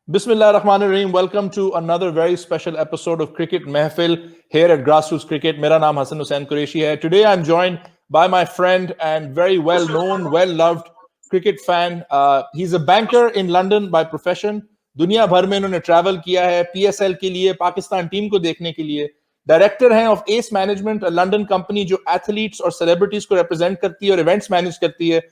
Bismillah ar-Rahman ar-Rahim. Welcome to another very special episode of Cricket Mehfil here at Grassroots Cricket. Mera naam Hassan Hussain Qureshi hai. Today I'm joined by my friend and very well known, well loved cricket fan. He's a banker in London by profession. दुनिया भर में उन्होंने travel किया है PSL के लिए, Pakistan team को देखने के लिए. डायरेक्टर हैं of S management, London company जो एथलीट्स और सेलिब्रिटीज को रिप्रेजेंट करती है और इवेंट्स मैनेज करती है.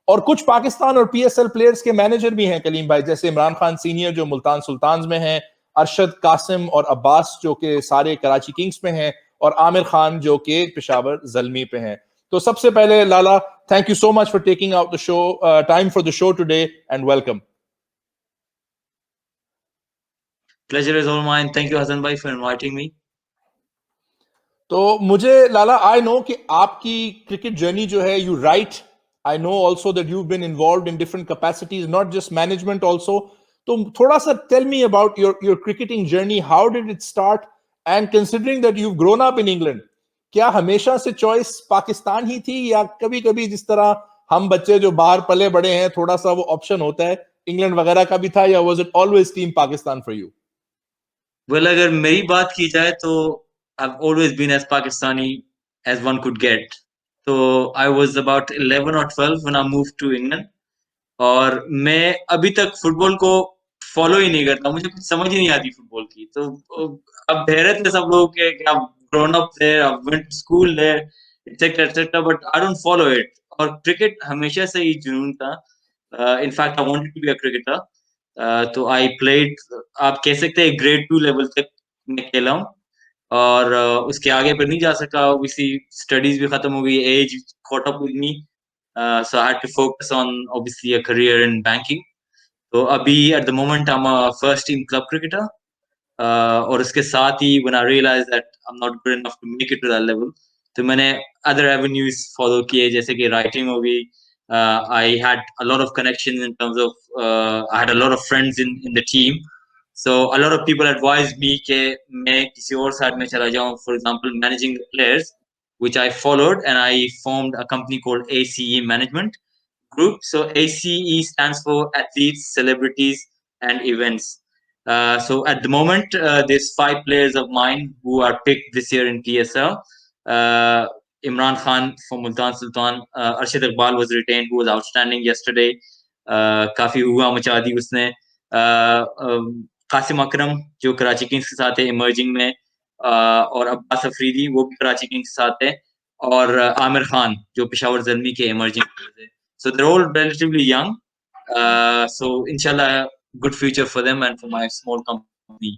और कुछ पाकिस्तान और पीएसएल प्लेयर्स के मैनेजर भी हैं कलीम भाई, जैसे इमरान खान सीनियर जो मुल्तान सुल्तान्स में हैं, अरशद कासिम और अब्बास जो कि सारे कराची किंग्स में हैं, और आमिर खान जो कि पेशावर जलमी पे हैं. तो सबसे पहले Lala, thank you so much for taking out the show, time for the show today and welcome. Pleasure is all mine. Thank you, Hassan bhai, for inviting me. तो मुझे लाला, आई नो कि आपकी क्रिकेट जर्नी जो है, you right, I know also that you've been involved in different capacities, not just management also. So thoda sa tell me about your cricketing journey. How did it start? And considering that you've grown up in England, क्या हमेशा से choice Pakistan ही थी, या कभी कभी जिस तरह हम बच्चे जो बाहर पले बड़े हैं थोड़ा सा वो ऑप्शन होता है इंग्लैंड वगैरह का भी था, या was it always team Pakistan for you? Well, अगर मेरी बात की जाए तो I've always been as Pakistani as one could get. So I was about 11 or 12 when I moved to England. और मैं अभी तक फुटबॉल को फॉलो ही नहीं करता, मुझे कुछ समझ ही नहीं आती फुटबॉल की. तो अब हैरत है सब लोग के कि आप ग्रोन अप देयर, आप went to school there, etcetera etcetera, but I don't follow it. और क्रिकेट हमेशा से ही जुनून था. In fact I wanted to be a cricketer. तो आई प्लेड, आप कह सकते हैं ग्रेड 2 लेवल तक मैं खेला हूँ. और उसके आगे पर नहीं जा सका. ऑब्वियसली स्टडीज भी खत्म हो गई, as caught up with me. So I had to focus on obviously a career in banking. तो अभी at the moment I'm a first team club cricketer. और उसके साथ ही when I realized that I'm not good enough to make it to that level, तो मैंने other avenues follow किए, जैसे कि writing हो गई. I had a lot of connections in terms of I had a lot of friends in the team. So a lot of people advised me कि मैं किसी और side में चला जाऊँ, for example managing the players, which I followed, and I formed a company called ACE Management Group. So ACE stands for Athletes, Celebrities, and Events. So at the moment, there's 5 players of mine who are picked this year in PSL. Uh, Imran Khan from Multan Sultan, Arshad Iqbal was retained, who was outstanding yesterday. काफी हुआ मचा दी उसने. कासिम अकरम जो Karachi Kings के साथ है emerging में, और अब्बास अफरीदी वो भी कराची किंग्स के साथ है, और आमिर खान जो पेशावर जलमी के इमर्जिंग है. So they're all relatively young. So inshallah, good future for them and for my small company.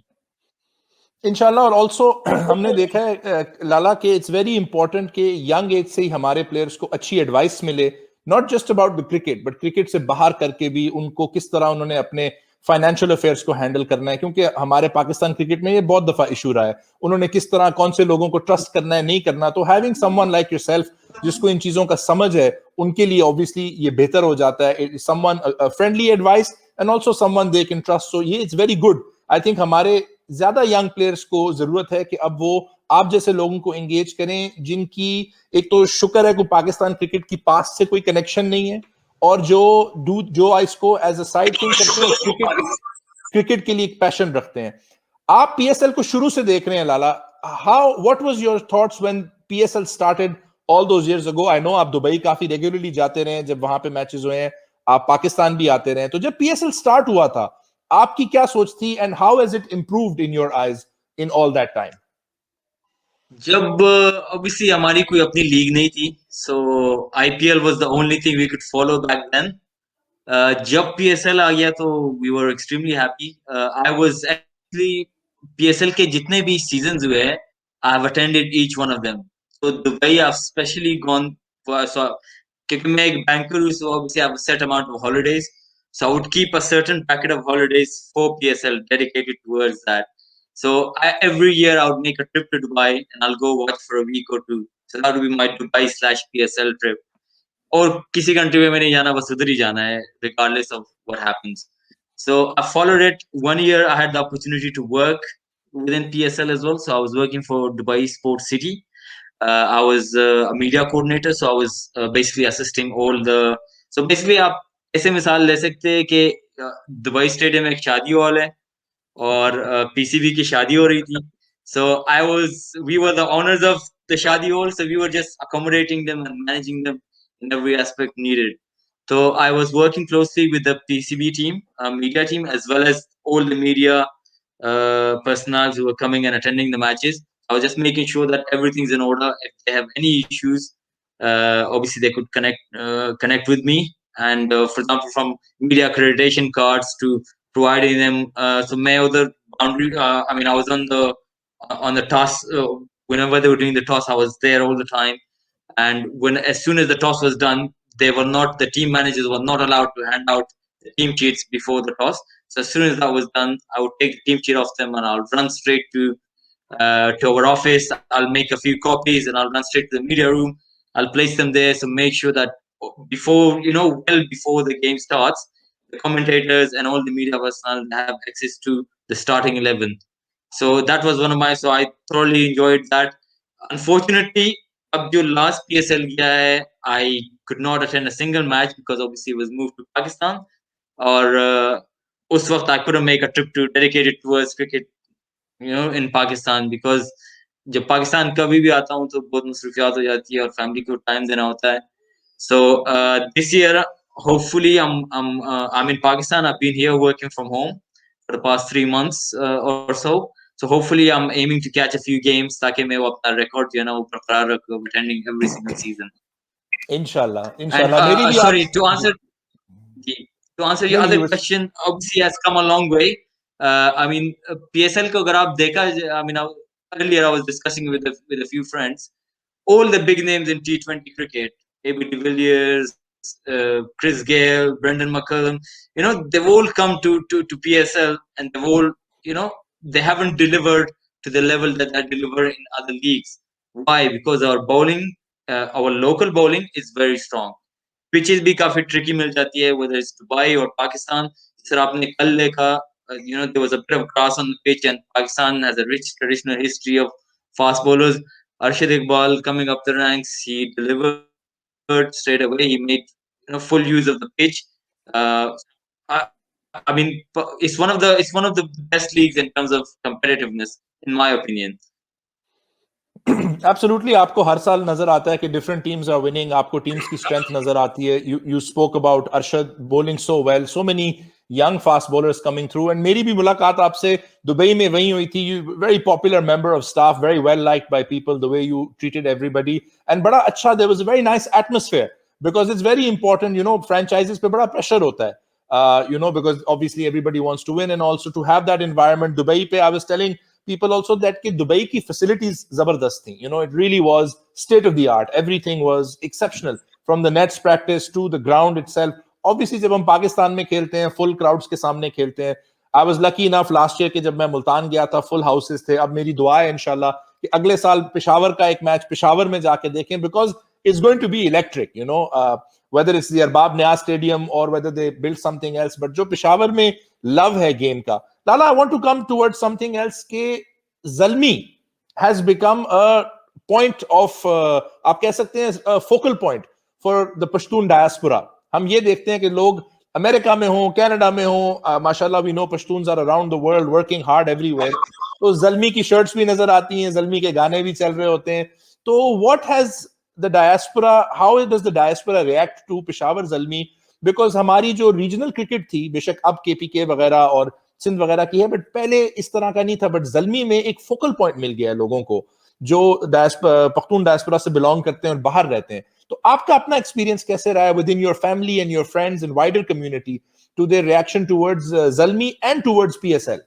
इंशाल्लाह. और ऑल्सो हमने देखा है लाला कि इट्स वेरी इंपॉर्टेंट कि यंग एज से ही हमारे प्लेयर्स को अच्छी एडवाइस मिले, not just about the cricket but cricket से बाहर करके भी उनको किस तरह उन्होंने अपने फाइनेंशियल अफेयर्स को हैंडल करना है, क्योंकि हमारे पाकिस्तान क्रिकेट में ये बहुत दफा इशू रहा है, उन्होंने किस तरह कौन से लोगों को ट्रस्ट करना है नहीं करना. तो हैविंग समवन लाइक योरसेल्फ जिसको इन चीजों का समझ है, उनके लिए ऑब्वियसली ये बेहतर हो जाता है. Someone friendly advice and also someone they can trust. So ये it's very good. I think हमारे ज्यादा यंग प्लेयर्स को जरूरत है कि अब वो आप जैसे लोगों को एंगेज करें जिनकी, एक तो शुक्र है कि पाकिस्तान क्रिकेट की पास से कोई कनेक्शन नहीं है, और जो इसको एज अ साइड थिंग करते हैं, क्रिकेट के लिए एक पैशन रखते हैं. आप पीएसएल को शुरू से देख रहे हैं Lala. How, what was your thoughts when PSL started all those years ago? I know आप दुबई काफी रेगुलरली जाते रहे हैं जब वहां पे मैचेस हुए हैं, आप पाकिस्तान भी आते रहे. तो जब पीएसएल स्टार्ट हुआ था, आपकी क्या सोच थी, and how has it improved in your eyes in all that time? जब obviously हमारी कोई अपनी लीग नहीं थी, so IPL was the only thing we could follow back then. जब PSL आ गया तो we were extremely happy. I was actually PSL के जितने भी seasons हुए हैं, I've attended each one of them. So Dubai I've specially gone for, so क्योंकि मैं एक banker हूँ, so obviously I have a set amount of holidays. So I would keep a certain packet of holidays for PSL dedicated towards that. So every year I would make a trip to Dubai and I'll go watch for a week or two. So that would be my Dubai/PSL trip. और किसी country में नहीं जाना, बस उधर ही जाना है regardless of what happens. So I followed it. 1 year I had the opportunity to work within PSL as well. So I was working for Dubai Sports City. I was a media coordinator, so I was basically assisting all the. So basically आप ऐसे मिसाल ले सकते हैं कि Dubai stadium में एक शादी हॉल है और पीसीबी की शादी हो रही थी. So we were the owners of the shadi hall, so we were just accommodating them and managing them in every aspect needed. So I was working closely with the PCB team, media team, as well as all the media personnel who were coming and attending the matches. I was just making sure that everything's in order. If they have any issues, obviously they could connect with me. And for example, from media accreditation cards to providing them. So मैं उधर boundary. I mean, I was on the toss. Whenever they were doing the toss, I was there all the time. And as soon as the toss was done, the team managers were not allowed to hand out the team sheets before the toss. So as soon as that was done, I would take the team sheet off them and I'll run straight to our office. I'll make a few copies and I'll run straight to the media room. I'll place them there. So make sure that before, well before the game starts, the commentators and all the media personnel have access to the starting 11. So that was so I thoroughly enjoyed that. Unfortunately, अब जो last PSL गया है, I could not attend a single match because obviously it was moved to Pakistan. और उस वक्त I couldn't make a trip to dedicate it towards cricket, in Pakistan, because जब पाकिस्तान कभी भी आता हूँ तो बहुत मसरूफियात हो जाती है और फैमिली को टाइम देना होता है. So this year, hopefully, I'm in Pakistan. I've been here working from home for the past 3 months or so. So hopefully, I'm aiming to catch a few games ताकि मैं वो अपना record जो है ना वो बरकरार रखूं attending every single season. इंशाल्लाह And इंशाल्लाह मेरी भी sorry, आप to answer your नहीं other you were- question, obviously has come a long way. I mean, PSL को अगर आप देखा, I mean, earlier I was discussing with a few friends, all the big names in T20 cricket, AB de Villiers, Chris Gale, Brendan McCullum, they've all come to PSL and they've all, they haven't delivered to the level that they deliver in other leagues. Why? Because our local bowling is very strong. Pitches भी काफी tricky मिल जाती है, whether it's Dubai or Pakistan. Sir आपने कल देखा, there was a bit of grass on the pitch and Pakistan has a rich traditional history of fast bowlers. Arshad Iqbal coming up the ranks, he delivered straight away. He made full use of the pitch. Uh, I, I mean, it's one of the best leagues in terms of competitiveness, in my opinion. Absolutely आपको हर साल नजर आता है कि different teams are winning, आपको teams की strength नजर आती है. You spoke about Arshad bowling so well, so many young fast bowlers coming through. And मेरी भी मुलाकात आपसे दुबई में वहीं हुई थी. You very popular member of staff, very well liked by people, the way you treated everybody. And बड़ा अच्छा, there was a very nice atmosphere because it's very important. Franchises पे बड़ा प्रेशर होता है, because obviously everybody wants to win, and also to have that environment. Dubai pe, I was telling people also that ki Dubai ki facilities zabardast thi. It really was state of the art. Everything was exceptional, from the nets practice to the ground itself. Obviously जब हम पाकिस्तान में खेलते हैं, full crowds के सामने खेलते हैं. I was lucky enough last year कि जब मैं मुल्तान गया था, full houses थे. अब मेरी दुआ है इंशाल्लाह कि अगले साल पेशावर का एक मैच पेशावर में जाके देखें, because it's going to be electric, whether it's the Arbab Niaz Stadium or whether they build something else. But जो पेशावर में love है game का. Lala, I want to come towards something else कि Zalmi has become a point of आप कह सकते हैं a focal point for the Pashtun diaspora. हम ये देखते हैं कि लोग अमेरिका में हो, कनाडा में हो, माशाल्लाह we know Pashtuns are around the world working hard everywhere. तो जल्मी की शर्ट्स भी नजर आती हैं, जल्मी के गाने भी चल रहे होते हैं. तो what has the diaspora, how does the diaspora react to Peshawar Zalmi? Because हमारी जो रीजनल क्रिकेट थी, बेशक अब केपीके वगैरह और सिंध वगैरह की है, बट पहले इस तरह का नहीं था. बट जल्मी में एक फोकल पॉइंट मिल गया है लोगों को जो पख्तून डायस्पोरा से बिलोंग करते हैं और बाहर रहते हैं. तो आपका अपना एक्सपीरियंस कैसे रहा है within your family and your friends and wider community to their reaction towards Zalmi and towards PSL?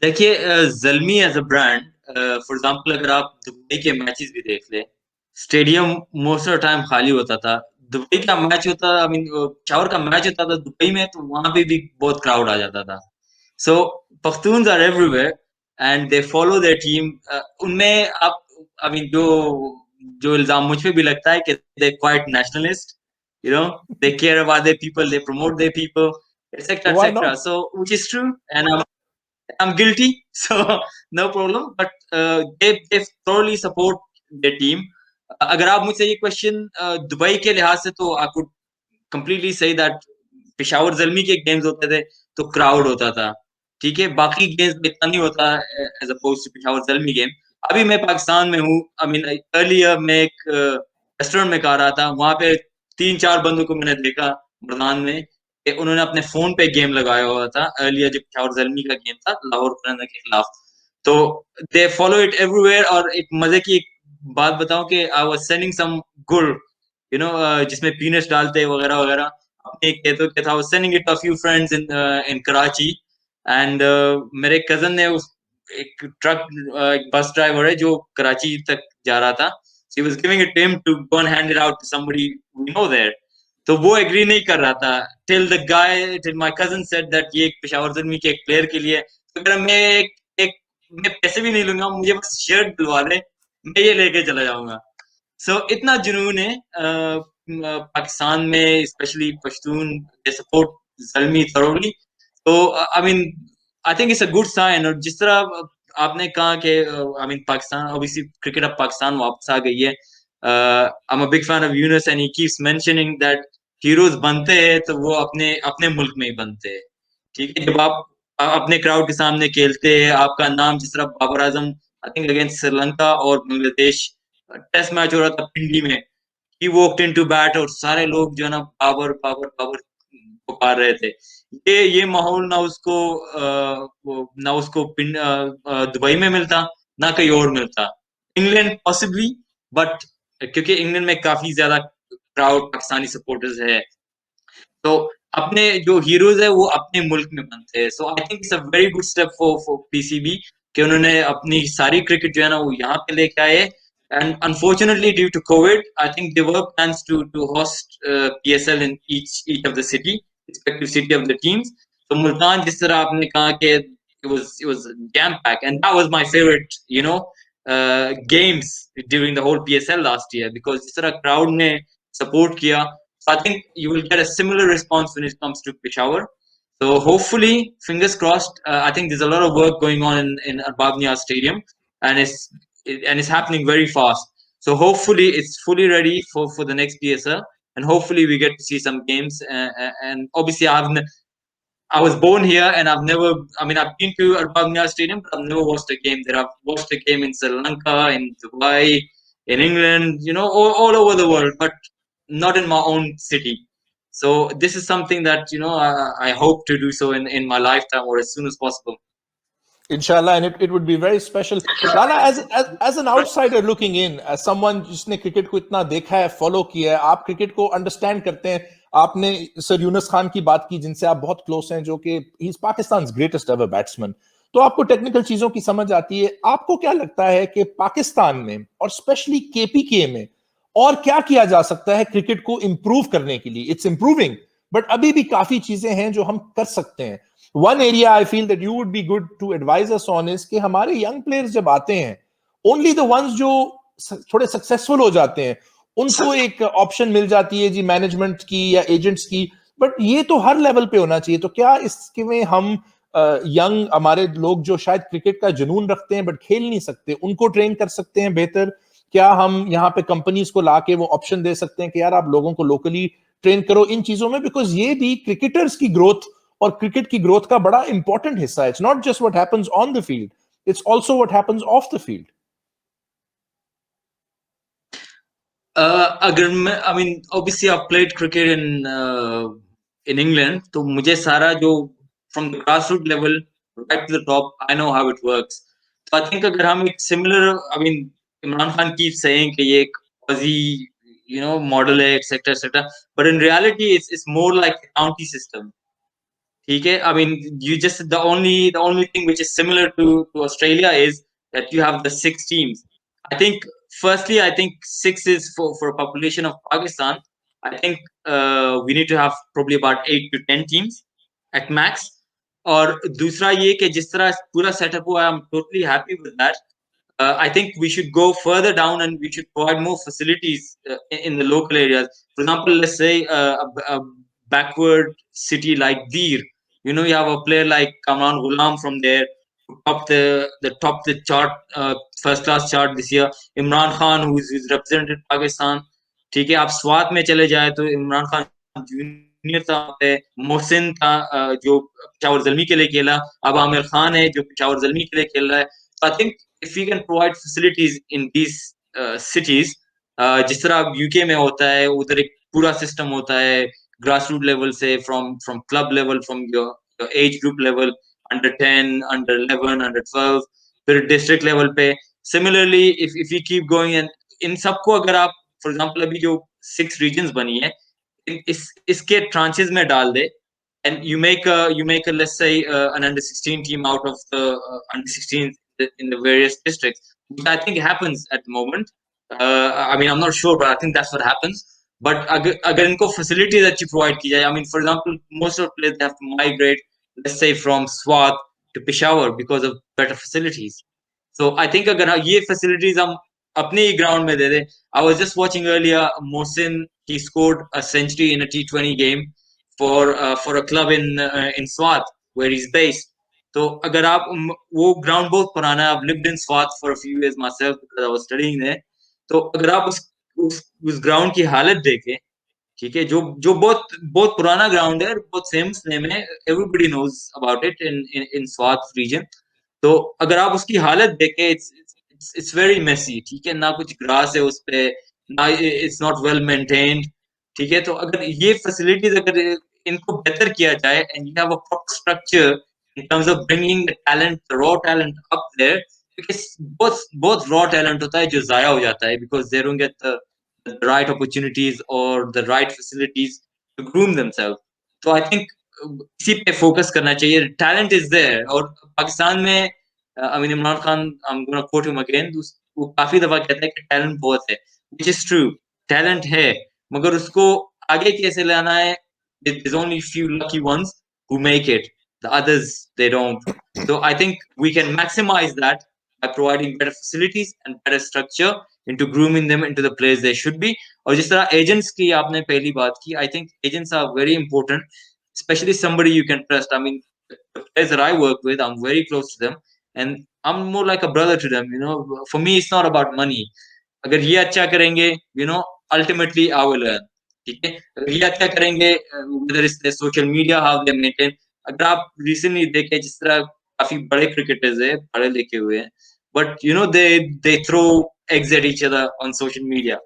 देखिए, Zalmi as a brand, for example अगर आप दुबई के मैचेस भी देख ले, स्टेडियम मोस्ट ऑफ टाइम खाली होता था. दुबई का मैच होता, आई मीन पेशावर का मैच होता था दुबई में, तो वहां पे भी बहुत क्राउड आ जाता था. So Pakhtuns are everywhere and they follow their team. उनमें आप, आई मीन जो इल्जाम मुझ पे भी लगता है कि दे quite nationalist, they care about their people, they promote their people, etcetera Why etcetera. not? So which is true and I'm guilty, so no problem. But they thoroughly support their team. अगर आप मुझसे ये question Dubai के लिहाज से, तो I could completely say that Peshawar Zalmi के games होते थे तो क्राउड होता था, ठीक है? बाकी गेम्स में इतना नहीं होता as opposed to Peshawar Zalmi game. अभी मैं पाकिस्तान में हूँ, आई मीन अर्लियर मैं एक रेस्टोरेंट में खा रहा था, वहाँ पे 3-4 बंदों को मैंने देखा मैदान में कि उन्होंने अपने फ़ोन पे गेम लगाया हुआ था, अर्लियर जब पेशावर ज़ल्मी का गेम था लाहौर कलंदर के खिलाफ। तो दे फॉलो इट एवरीवेयर और एक मज़े की एक बात बताऊँ कि आई वाज़ सेंडिंग सम गुड़, यू नो जिसमें पीनट्स डालते वगैरह-वगैरह। अपने एक खेतों के था, I was sending it to a few friends in Karachi and मेरे कज़न ने उस एक ट्रक एक बस ड्राइवर है जो कराची तक जा रहा था। So he was giving it to him to go and hand it out to somebody we know there. तो वो एग्री नहीं कर रहा था till my cousin said that ये एक पेशावर ज़ल्मी के एक प्लेयर के लिए है। तो कह रहा एक मैं पैसे भी नहीं लूँगा, मुझे बस शर्ट दिलवा दे, मैं ये लेके चला जाऊँगा। इतना जुनून है पाकिस्तान में, especially Pashtun they support Zalmi thoroughly। तो I mean I think it's a good sign. और जिस तरह आपने कहा कि I mean Pakistan obviously cricket अब पाकिस्तान वापस आ गई है। I am a big fan of Younis and he keeps mentioning that heroes बनते हैं तो वो अपने अपने मुल्क में ही बनते हैं, ठीक है? जब आप अपने क्राउड के सामने खेलते हैं, आपका नाम जिस तरह Babar Azam I think against Sri Lanka और बांग्लादेश टेस्ट मैच हो रहा था पिंडी में, ही वॉकड इनटू बैट और सारे लोग जो है ना बाबर बाबर बाबर पुकार रहे थे। ये माहौल ना उसको दुबई में मिलता, ना कहीं और मिलता। इंग्लैंड पॉसिबली, बट क्योंकि इंग्लैंड में काफी ज्यादा क्राउड पाकिस्तानी सपोर्टर्स है, तो अपने जो हीरोज है वो अपने मुल्क में बनते हैं। So I think it's a very good step for PCB कि उन्होंने अपनी सारी क्रिकेट जो है ना वो यहाँ पे लेके आए। And unfortunately due to covid I think there were plans to host PSL in each of the city, respective city of the teams. तो मुल्तान जिस तरह आपने कहा कि it was jam packed and that was my favorite, you know, games during the whole PSL last year because जिस तरह crowd ने support किया। So I think you will get a similar response when it comes to Peshawar. So hopefully, fingers crossed. I think there's a lot of work going on in Arbab Stadium, and it's happening very fast. So hopefully, it's fully ready for the next PSL, and hopefully we get to see some games. And obviously, I was born here, and I've never. I mean, I've been to Arbab Stadium, but I've never watched a game there. I've watched a game in Sri Lanka, in Dubai, in England, you know, all over the world, but not in my own city. So this is something that, you know, I hope to do so in my lifetime or as soon as possible. Inshallah, and it would be very special. Lala, as an outsider looking in, as someone जिसने cricket को इतना देखा है, follow किया है, आप cricket को understand करते हैं। आपने सर यूनुस खान की बात की जिनसे आप बहुत क्लोज हैं, जो कि he is Pakistan greatest ever batsman. तो आपको टेक्निकल चीजों की समझ आती है। आपको क्या लगता है कि पाकिस्तान में और स्पेशली केपीके में और क्या किया जा सकता है क्रिकेट को इंप्रूव करने के लिए? इट्स इंप्रूविंग, बट अभी भी काफी चीजें हैं जो हम कर सकते हैं। One area I feel that you would be good to advise us on is कि हमारे यंग प्लेयर्स जब आते हैं, ओनली द वंस जो थोड़े सक्सेसफुल हो जाते हैं उनको एक ऑप्शन मिल जाती है जी मैनेजमेंट की या एजेंट्स की, बट ये तो हर लेवल पे होना चाहिए। तो क्या इसके में हम यंग हमारे लोग जो शायद क्रिकेट का जुनून रखते हैं बट खेल नहीं सकते, उनको ट्रेन कर सकते हैं बेहतर? क्या हम यहाँ पे कंपनीज को लाके वो ऑप्शन दे सकते हैं कि यार आप लोगों को लोकली ट्रेन करो इन चीजों में? बिकॉज ये भी क्रिकेटर्स की ग्रोथ और क्रिकेट की ग्रोथ का बड़ा इंपॉर्टेंट हिस्सा है। It's not just what happens on the field, it's also what happens off the field. अगर मैं I mean obviously I played cricket in England, तो मुझे सारा जो from the grassroot level right to the top I know how it works. तो I think अगर हम एक similar I mean Imran Khan की सेइंग कि ये एक ऑजी यू नो मॉडल है etcetera etcetera, but in reality it's more like county system, ठीक है? I mean you just the only thing which is similar to Australia is that you have the 6 teams. I think firstly, I think 6 is for a population of Pakistan. I think we need to have probably about 8 to 10 teams at max. और दूसरा ये कि जिस तरह पूरा setup हुआ, I'm totally happy with that. I think we should go further down and we should provide more facilities in the local areas. For example, let's say a backward city like Dir. You know, you have a player like Kamran Ghulam from there, top the chart, first class chart this year. Imran Khan, who's represented Pakistan. ठीक है, आप स्वात में चले जाए तो Imran Khan junior था, मोहसिन था जो पेशावर ज़ल्मी के लिए खेला, अब आमिर खान है जो पेशावर ज़ल्मी के लिए खेल रहा है. I think if we can provide facilities in these cities, जिस तरह अब यूके में होता है, उधर एक पूरा सिस्टम होता है ग्रास रूट लेवल से, from club level, from your age group level, under 10, under 11, under 12, फिर डिस्ट्रिक्ट लेवल पे. Similarly if you keep going, and in सबको अगर आप फॉर एग्जांपल अभी जो 6 रीजन्स बनी है, इसके ट्रांचेस में डाल दे, and you make a let's say an under 16 team out of the under 16 in the various districts, which I think happens at the moment. I mean, I'm not sure, but I think that's what happens. But agar inko facilities अच्छी provide की जाए, I mean, for example, most of the players have to migrate, let's say, from Swat to Peshawar because of better facilities. So I think agar ये facilities हम अपने ही ground में दे दें. I was just watching earlier, Mohsin, he scored a century in a T20 game for a club in Swat where he's based. तो अगर आप वो ground बहुत पुराना है, I've lived in Swat for a few years myself because I was studying there. तो अगर आप उस ग्राउंड की हालत देखें, ठीक है, जो जो बहुत बहुत पुराना ग्राउंड है, बहुत फेमस नेम है, everybody knows about it in Swat region. तो अगर आप उसकी हालत देखें, इट्स वेरी मेसी, ठीक है, ना कुछ ग्रास है उस पे, ना इट्स नॉट वेल मेंटेन्ड, ठीक है. तो अगर ये फैसिलिटीज अगर इनको बेहतर किया जाए, and you have a proper structure in terms of bringing the talent, the raw talent up there, because बहुत raw talent होता है जो जाया हो जाता है because they don't get the right opportunities or the right facilities to groom themselves. So I think इसी पे फोकस करना चाहिए. Talent is there, और पाकिस्तान में I mean, Imran Khan, I'm gonna quote him again, वो काफी दफा कहता है कि talent बहुत है, which is true, talent है, मगर उसको आगे कैसे लाना है, there's only few lucky ones who make it. The others, they don't. So I think we can maximize that by providing better facilities and better structure into grooming them into the players they should be. और जिस तरह agents की आपने पहली बात की, I think agents are very important, especially somebody you can trust. I mean, the players that I work with, I'm very close to them, and I'm more like a brother to them. You know, for me, it's not about money. अगर ये अच्छा करेंगे, you know, ultimately I will earn. ठीक है, अगर ये अच्छा करेंगे, whether it's their social media, how they maintain. अगर आप recently देखें, जिस तरह काफी बड़े cricketers हैं, पढ़े लिखे हुए हैं, but you know they throw eggs at each other on social media,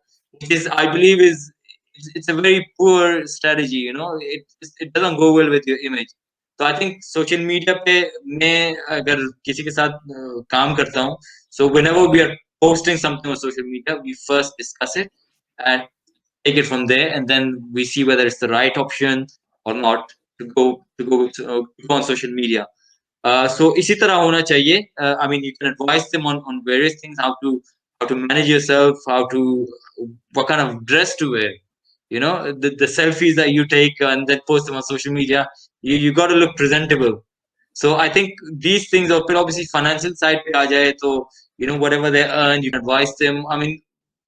which is, I believe, it's a very poor strategy. You know, it doesn't go well with your image. तो I think social media पे मैं अगर किसी के साथ काम करता हूँ, so whenever we are posting something on social media, we first discuss it and take it from there, and then we see whether it's the right option or not to go on social media. So इसी तरह होना चाहिए. I mean, you can advise them on various things, how to manage yourself, what kind of dress to wear. You know, the selfies that you take and then post them on social media, you got to look presentable. So I think these things are obviously financial side pe aa jaye, to you know, whatever they earn, you can advise them. I mean,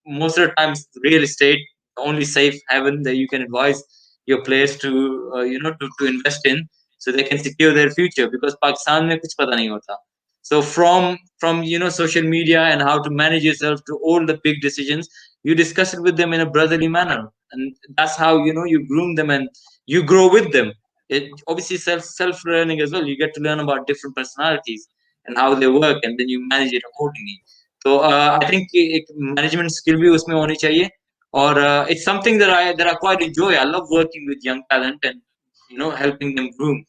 most of the times real estate, the only safe haven that you can advise your players to you know, to invest in, so they can secure their future, because Pakistan mein kuch pata nahi hota. So from you know, social media and how to manage yourself to all the big decisions, you discuss it with them in a brotherly manner, and that's how, you know, you groom them and you grow with them. It obviously self learning as well. You get to learn about different personalities and how they work, and then you manage it accordingly. So I think एक management skill भी उसमें होनी चाहिए, और it's something that I quite enjoy. I love working with young talent and, you know, helping them groom.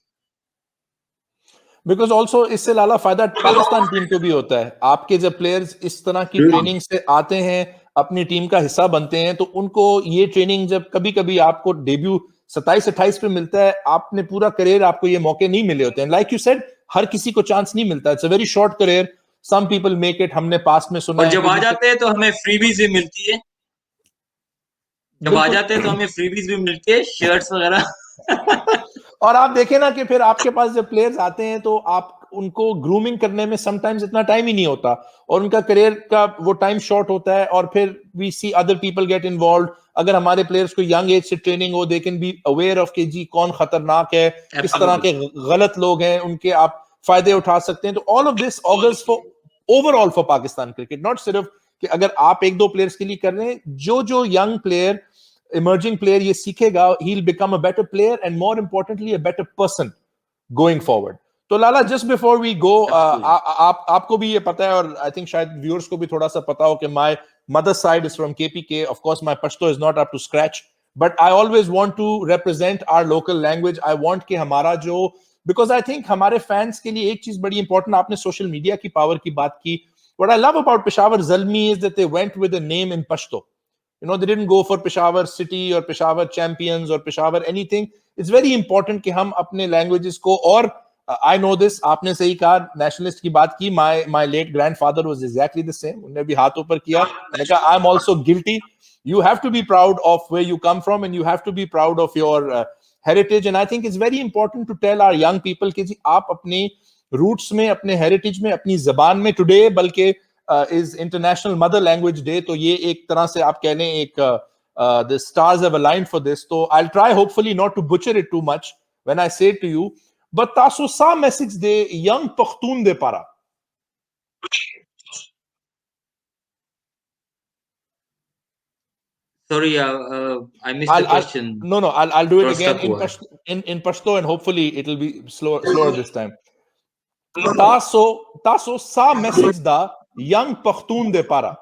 Because also इससे लाला फायदा Pakistan team को भी होता है. आपके जब प्लेयर्स इस तरह की ट्रेनिंग से आते हैं, अपनी टीम का हिस्सा बनते हैं, तो उनको ये ट्रेनिंग जब कभी कभी आपको डेब्यू 27-28 पे मिलता है, आपने पूरा करियर, आपको ये मौके नहीं मिले होते हैं. लाइक यू सेड, हर किसी को चांस नहीं मिलता. It's a very short career. Some people make it. हमने पास में सुना और है जब आ जाते हैं तो हमें फ्रीबीज भी मिलती है. जब आ जाते हैं तो हमें फ्रीबीज भी मिलती है, शर्ट्स वगैरह. और आप देखें ना कि फिर आपके पास जब प्लेयर्स आते हैं, तो आप उनको ग्रूमिंग करने में समटाइम्स इतना टाइम ही नहीं होता, और उनका करियर का वो टाइम शॉर्ट होता है, और फिर we see other people get involve. अगर हमारे प्लेयर्स को यंग एज से ट्रेनिंग हो, they can be aware of के जी कौन खतरनाक है, किस तरह के गलत लोग हैं, उनके आप फायदे उठा सकते हैं. तो all of this augurs for overall for Pakistan cricket. Not सिर्फ कि अगर आप एक दो प्लेयर्स के लिए कर रहे हैं, जो यंग प्लेयर emerging player ये सीखेगा, he'll become a better player and more importantly a better person going forward. तो लाला, just before we go, आपको भी ये पता है और I think शायद viewers को भी थोड़ा सा पता हो कि my mother's side is from KPK. Of course, my Pashto is not up to scratch, but I always want to represent our local language. I want कि हमारा जो, because I think हमारे fans के लिए एक चीज बड़ी important, आपने social media की power की बात की. What I love about Peshawar Zalmi is that they went with a name in Pashto. You know, they didn't go for Peshawar City or Peshawar Champions or Peshawar anything. It's very important कि हम अपने languages को, और I know this, आपने सही कहा, nationalist की बात की, my late grandfather was exactly the same. उन्होंने भी हाथ ऊपर किया, मैंने कहा I'm also guilty. You have to be proud of where you come from and you have to be proud of your heritage. And I think it's very important to tell our young people कि जी आप अपने roots में, अपने heritage में, अपनी ज़बान में, today बल्कि is International Mother Language Day, तो ये एक तरह से आप कह लें एक the stars have aligned for this. So I'll try hopefully not to butcher it too much when I say it to you. But taso sa message de young Pakhtun de para. Sorry, I missed the question. No, I'll do it again in Pashto and hopefully it'll be slower this time. Taso sa message da young Pakhtun de para.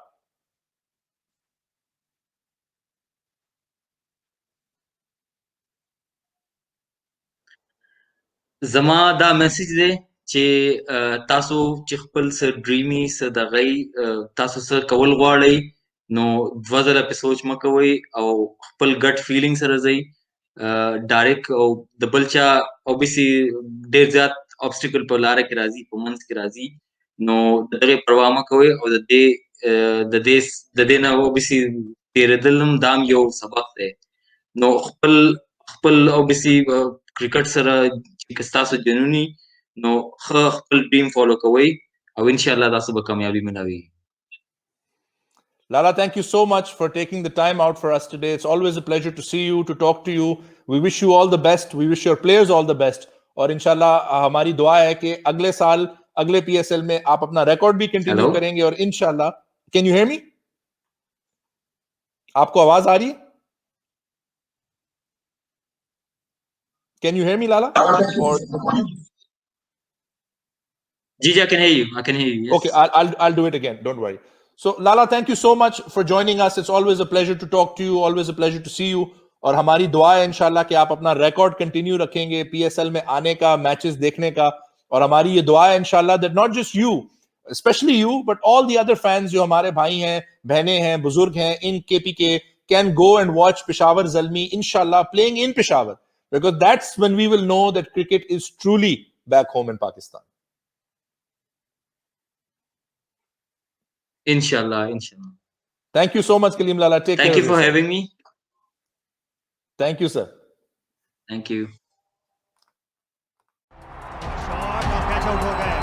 زما دا میسج دی چې تاسو چې خپل سر ډریمي سر دغی تاسو سره کول غواړئ نو 2000 په سوچ مکوئ او خپل ګټ فیلینګ سره ځئ ډایرک او د بلچا اوبسي ډیر زیات obstacle په لار کې راځي په منځ کې راځي نو دغه پروا مکوئ او د دې نه اوبسي تیرېدلم دام یو سبق دی نو خپل اوبسي کرکټ سره چې تاسو جنونی نو خپل ډریم فالو کوئ او ان شاء الله تاسو به کامیابی ملوي. Lala, thank you so much for taking the time out for us today. It's always a pleasure to see you, to talk to you. We wish you all the best. We wish your players all the best. और इंशाल्लाह हमारी दुआ है कि अगले साल अगले PSL में आप अपना रिकॉर्ड भी कंटिन्यू करेंगे और इंशाल्लाह. Can you hear me? आपको आवाज आ रही है? Can you hear me, Lala? Or Ji, I can hear you. I can hear you. Yes. Okay, I'll do it again. Don't worry. So, Lala, thank you so much for joining us. It's always a pleasure to talk to you. Always a pleasure to see you. और हमारी दुआ है इंशाल्लाह कि आप अपना record continue रखेंगे PSL में आने का, मैचेस देखने का. और हमारी ये दुआ है इंशाल्लाह that not just you, especially you, but all the other fans जो हमारे भाई हैं, बहनें हैं, बुजुर्ग हैं in KPK can go and watch Peshawar Zalmi inshallah playing in Peshawar, because that's when we will know that cricket is truly back home in Pakistan. Inshallah. Thank you so much, Kaleem Lala. Take care. Thank you for having me. Thank you, sir. Thank you. Shot और catch out हो गए.